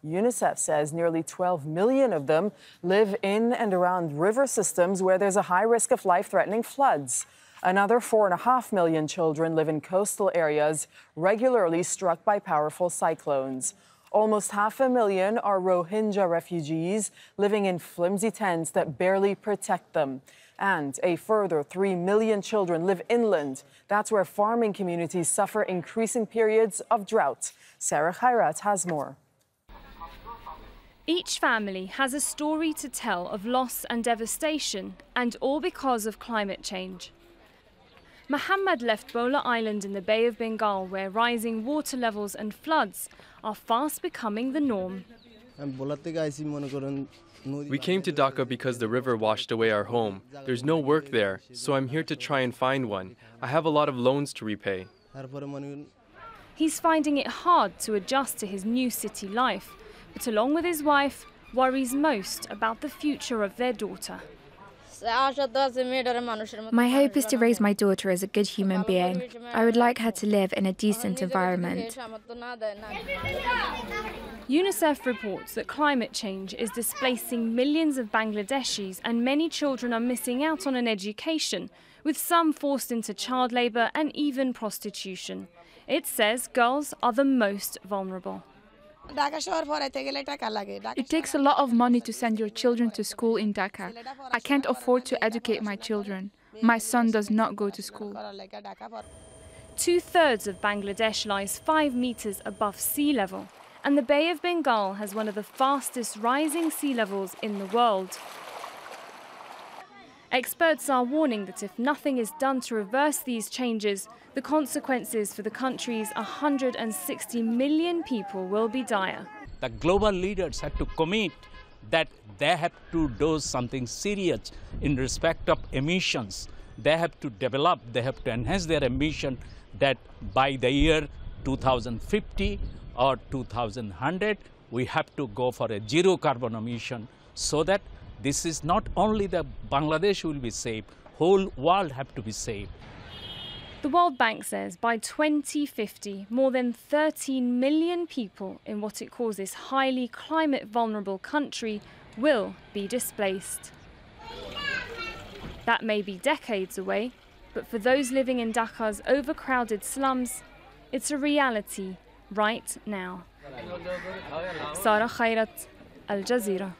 UNICEF says nearly 12 million of them live in and around river systems where there's a high risk of life-threatening floods. Another 4.5 million children live in coastal areas regularly struck by powerful cyclones. Almost 500,000 are Rohingya refugees living in flimsy tents that barely protect them. And a further 3 million children live inland. That's where farming communities suffer increasing periods of drought. Sara Khairat has more. Each family has a story to tell of loss and devastation, and all because of climate change. Muhammad left Bola Island in the Bay of Bengal, where rising water levels and floods are fast becoming the norm. We came to Dhaka because the river washed away our home. There's no work there, so I'm here to try and find one. I have a lot of loans to repay. He's finding it hard to adjust to his new city life, but along with his wife, worries most about the future of their daughter. My hope is to raise my daughter as a good human being. I would like her to live in a decent environment. UNICEF reports that climate change is displacing millions of Bangladeshis, and many children are missing out on an education, with some forced into child labour and even prostitution. It says girls are the most vulnerable. It takes a lot of money to send your children to school in Dhaka. I can't afford to educate my children. My son does not go to school. 2/3 of Bangladesh lies 5 meters above sea level, and the Bay of Bengal has one of the fastest rising sea levels in the world. Experts are warning that if nothing is done to reverse these changes, the consequences for the country's 160 million people will be dire. The global leaders have to commit that they have to do something serious in respect of emissions. They have to develop, they have to enhance their emission, that by the year 2050 or 2100, we have to go for a zero carbon emission, so that this is not only the Bangladesh will be saved, whole world have to be saved. The World Bank says by 2050, more than 13 million people in what it calls this highly climate vulnerable country will be displaced. That may be decades away, but for those living in Dhaka's overcrowded slums, it's a reality right now. Sara, Khairat, Al Jazeera.